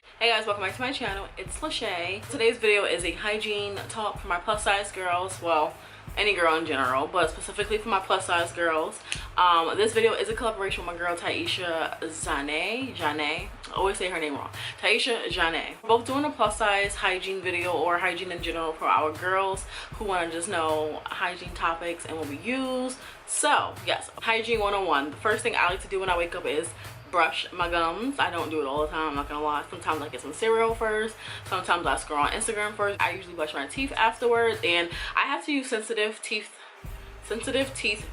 Hey guys, welcome back to my channel. It's Lashay. Today's video is a hygiene talk for my plus size girls. Well, any girl in general, but specifically for my plus size girls. This video is a collaboration with my girl TYIESHA ZHANE. I always say her name wrong. TYIIESHA ZHANE. We're both doing a plus size hygiene video or hygiene in general for our girls who want to just know hygiene topics and what we use. So yes, hygiene 101. The first thing I like to do when I wake up is brush my gums. I don't do it all the time, I'm not gonna lie. Sometimes I get some cereal first, sometimes I scroll on Instagram first. I usually brush my teeth afterwards, and I have to use sensitive teeth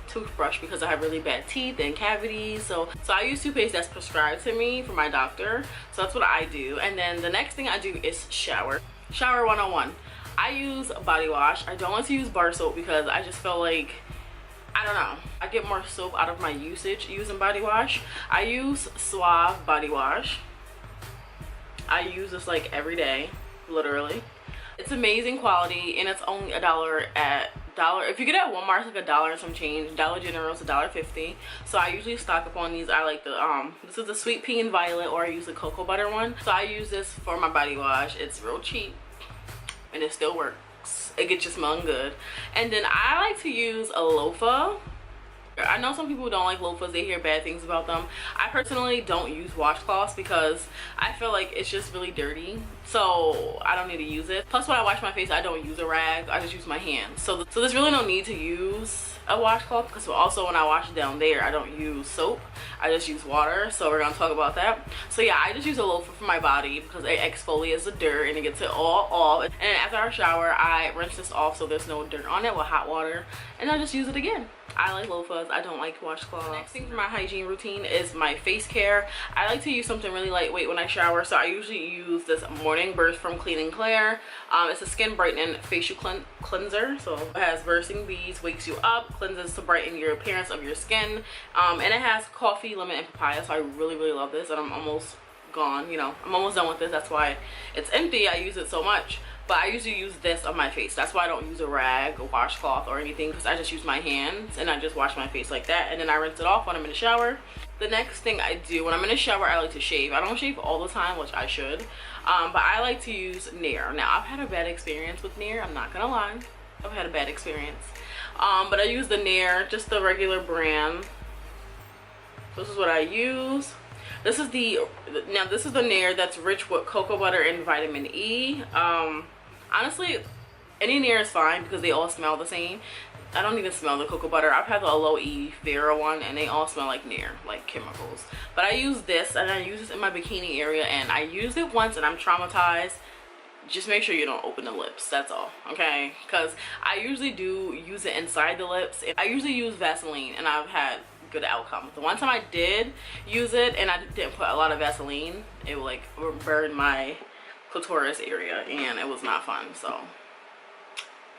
toothbrush because I have really bad teeth and cavities. So I use toothpaste that's prescribed to me from my doctor. So that's what I do. And then the next thing I do is shower 101. I use body wash. I don't like to use bar soap because I just feel like, I don't know, I get more soap out of my usage using body wash. I use Suave body wash. I use this like every day, literally. It's amazing quality and it's only $1 at dollar. If you get it at Walmart, it's like $1 and some change. Dollar General is $1.50. So I usually stock up on these. I like the this is the sweet pea and violet, or I use the cocoa butter one. So I use this for my body wash. It's real cheap and it still works. It gets you smelling good. And then I like to use a loofah. I know some people don't like loofahs, they hear bad things about them. I personally don't use washcloths because I feel like it's just really dirty, so I don't need to use it. Plus when I wash my face, I don't use a rag, I just use my hands. So there's really no need to use a washcloth, because also when I wash down there, I don't use soap, I just use water. So we're gonna talk about that. So yeah, I just use a loofah for my body because it exfoliates the dirt and it gets it all off. And after I shower, I rinse this off so there's no dirt on it with hot water, and I just use it again. I like loofahs, I don't like washcloths. The next thing for my hygiene routine is my face care. I like to use something really lightweight when I shower, so I usually use this Morning Burst from Clean and Clear. It's a skin brightening facial cleanser. So it has versing beads, wakes you up, cleanses to brighten your appearance of your skin, and it has coffee, lemon, and papaya. So I really love this, and I'm almost gone, you know, I'm almost done with this. That's why it's empty. I use it so much. But I usually use this on my face. That's why I don't use a rag, a washcloth, or anything, because I just use my hands and I just wash my face like that, and then I rinse it off when I'm in the shower. The next thing I do when I'm in the shower, I like to shave. I don't shave all the time, which I should, but I like to use Nair. Now I've had a bad experience with Nair, I'm not gonna lie. I've had a bad experience, but I use the Nair, just the regular brand. This is what I use. This is the Nair that's rich with cocoa butter and vitamin E. Honestly, any Nair is fine because they all smell the same. I don't even smell the cocoa butter. I've had the Aloe Vera one and they all smell like Nair, like chemicals. But I use this, and I use this in my bikini area, and I used it once and I'm traumatized. Just make sure you don't open the lips, that's all, okay? Because I usually do use it inside the lips. I usually use Vaseline and I've had good outcome. The one time I did use it and I didn't put a lot of Vaseline, it would like burn my clitoris area and it was not fun. So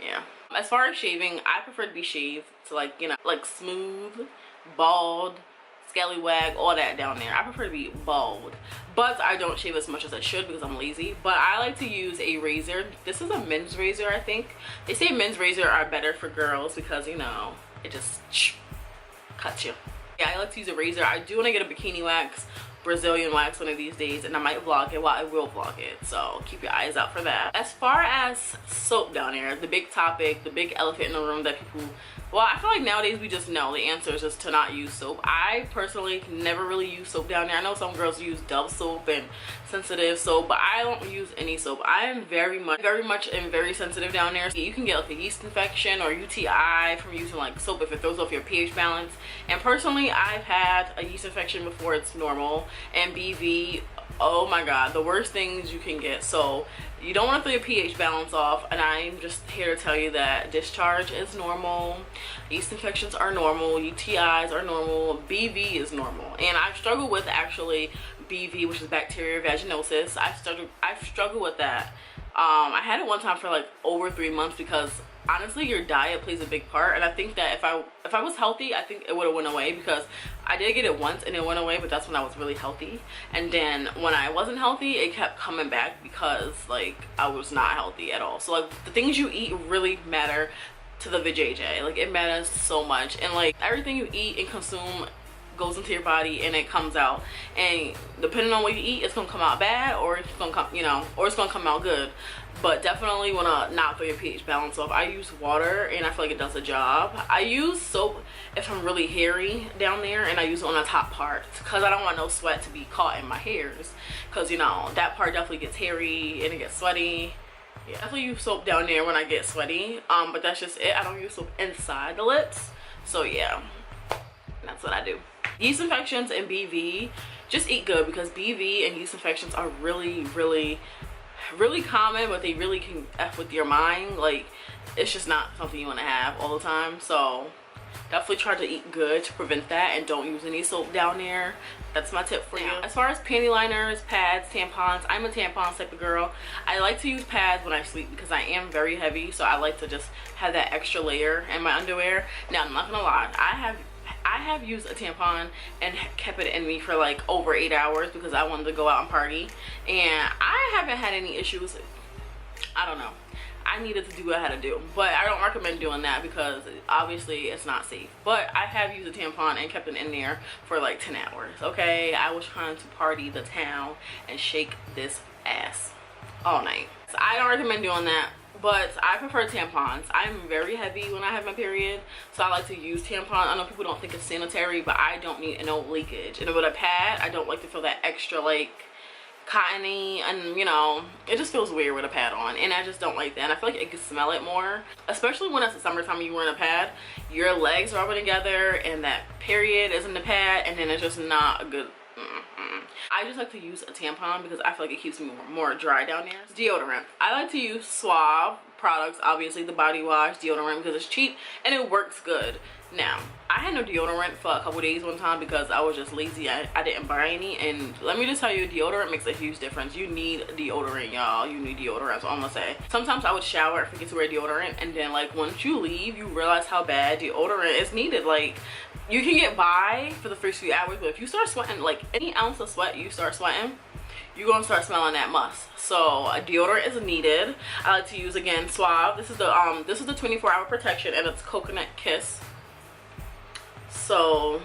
yeah, as far as shaving, I prefer to be shaved to, like, you know, like smooth, bald, scallywag, all that down there. I prefer to be bald, but I don't shave as much as I should because I'm lazy. But I like to use a razor. This is a men's razor, I think. They say men's razor are better for girls because, you know, it just cuts you. Yeah, I like to use a razor. I do want to get a bikini wax, Brazilian wax one of these days, and I might vlog it. Well, I will vlog it, so keep your eyes out for that. As far as soap down there, the big topic, the big elephant in the room that people, well, I feel like nowadays we just know the answer is just to not use soap. I personally never really use soap down there. I know some girls use Dove soap and sensitive soap, but I don't use any soap. I am very much and very sensitive down there. You can get like a yeast infection or UTI from using like soap if it throws off your pH balance. And personally, I've had a yeast infection before it's normal, and BV, oh my god, the worst things you can get. So you don't want to throw your pH balance off, and I'm just here to tell you that discharge is normal, yeast infections are normal, UTIs are normal, BV is normal. And I've struggled with actually BV, which is bacterial vaginosis. I've struggled with that. I had it one time for like over 3 months because honestly your diet plays a big part, and I think that if I was healthy, I think it would have went away, because I did get it once and it went away, but that's when I was really healthy. And then when I wasn't healthy, it kept coming back because like I was not healthy at all. So like the things you eat really matter to the vajayjay. Like it matters so much, and like everything you eat and consume goes into your body and it comes out, and depending on what you eat, it's gonna come out bad, or it's gonna come, you know, or it's gonna come out good. But definitely wanna not throw your pH balance off. I use water and I feel like it does the job. I use soap if I'm really hairy down there, and I use it on the top part because I don't want no sweat to be caught in my hairs, because you know that part definitely gets hairy and it gets sweaty. Yeah, definitely use soap down there when I get sweaty, but that's just it. I don't use soap inside the lips. So yeah, that's what I do. Yeast infections and BV, just eat good, because BV and yeast infections are really common, but they really can F with your mind. Like, it's just not something you want to have all the time. So definitely try to eat good to prevent that, and don't use any soap down there. That's my tip for you. As far as panty liners, pads, tampons, I'm a tampon type of girl. I like to use pads when I sleep because I am very heavy, so I like to just have that extra layer in my underwear. Now, I'm not gonna lie, I have used a tampon and kept it in me for like over 8 hours because I wanted to go out and party, and I haven't had any issues. I don't know, I needed to do what I had to do, but I don't recommend doing that because obviously it's not safe. But I have used a tampon and kept it in there for like 10 hours. Okay, I was trying to party the town and shake this ass all night. So I don't recommend doing that, but I prefer tampons. I'm very heavy when I have my period, so I like to use tampons. I know people don't think it's sanitary, but I don't need no leakage. And with a pad, I don't like to feel that extra like cottony, and you know, it just feels weird with a pad on, and I just don't like that. And I feel like it can smell it more, especially when it's the summertime and you're wearing a pad. Your legs are rubbing together and that period is in the pad, and then it's just not a good. I just like to use a tampon because I feel like it keeps me more dry down there. Deodorant, I like to use Suave products, obviously the body wash deodorant, because it's cheap and it works good. Now, I had no deodorant for a couple days one time because I was just lazy. I didn't buy any, and let me just tell you, deodorant makes a huge difference. You need deodorant, y'all. You need deodorant, that's all I'm gonna say. Sometimes I would shower and forget to wear deodorant, and then like once you leave, you realize how bad deodorant is needed. Like, you can get by for the first few hours, but if you start sweating, like any ounce of sweat you start sweating, you're gonna start smelling that must. So deodorant is needed. I like to use, again, Suave. This is the 24-hour protection, and it's Coconut Kiss. So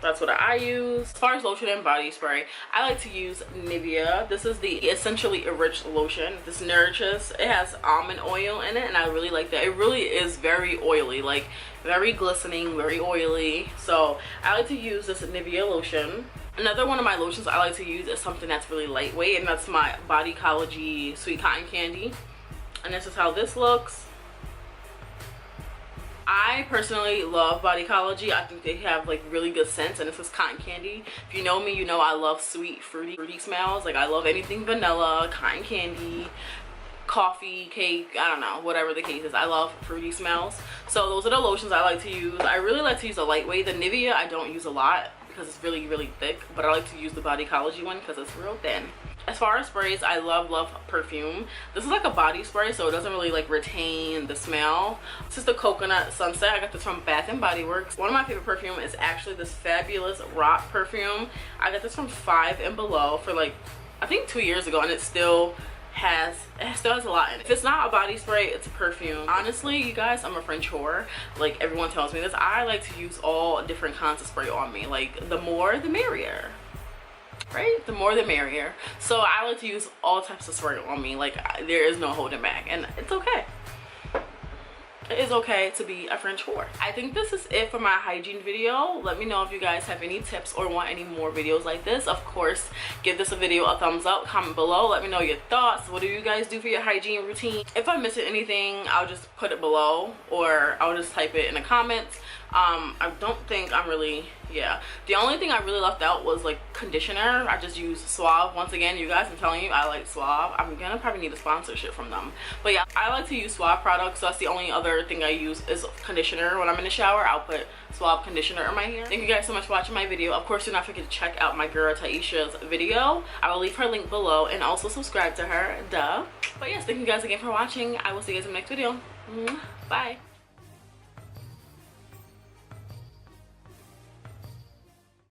that's what I use. As far as lotion and body spray, I like to use Nivea. This is the Essentially Enriched lotion. This nourishes. It has almond oil in it, and I really like that. It really is very oily, like very glistening, very oily. So I like to use this Nivea lotion. Another one of my lotions I like to use is something that's really lightweight, and that's my Bodycology Sweet Cotton Candy. And this is how this looks. I personally love Bodycology. I think they have like really good scents, and this is cotton candy. If you know me, you know I love sweet, fruity smells. Like, I love anything vanilla, cotton candy, coffee, cake, I don't know, whatever the case is. I love fruity smells. So those are the lotions I like to use. I really like to use a lightweight. The Nivea I don't use a lot because it's really thick, but I like to use the Bodycology one because it's real thin. As far as sprays, I love perfume. This is like a body spray, so it doesn't really like retain the smell. This is the Coconut Sunset. I got this from Bath and Body Works. One of my favorite perfume is actually this Fabulous Rock perfume. I got this from 5 and Below for like, I think 2 years ago, and it still has a lot in it. If it's not a body spray, it's a perfume. Honestly, you guys, I'm a French whore. Like, everyone tells me this. I like to use all different kinds of spray on me. Like, the more the merrier, right? The more the merrier. So I like to use all types of spray on me. Like, there is no holding back, and it's okay. It is okay to be a French whore. I think this is it for my hygiene video. Let me know if you guys have any tips or want any more videos like this. Of course, give this a video a thumbs up, comment below, let me know your thoughts. What do you guys do for your hygiene routine? If I'm missing anything, I'll just put it below, or I'll just type it in the comments. I don't think I'm really, yeah, the only thing I really left out was like conditioner. I just use Suave. Once again, you guys, I'm telling you, I like Suave. I'm gonna probably need a sponsorship from them, but yeah, I like to use Suave products. So that's the only other thing I use is conditioner. When I'm in the shower, I'll put Suave conditioner in my hair. Thank you guys so much for watching my video. Of course, do not forget to check out my girl TYIESHA's video. I will leave her link below, and also subscribe to her, duh. But yes, thank you guys again for watching. I will see you guys in the next video. Bye.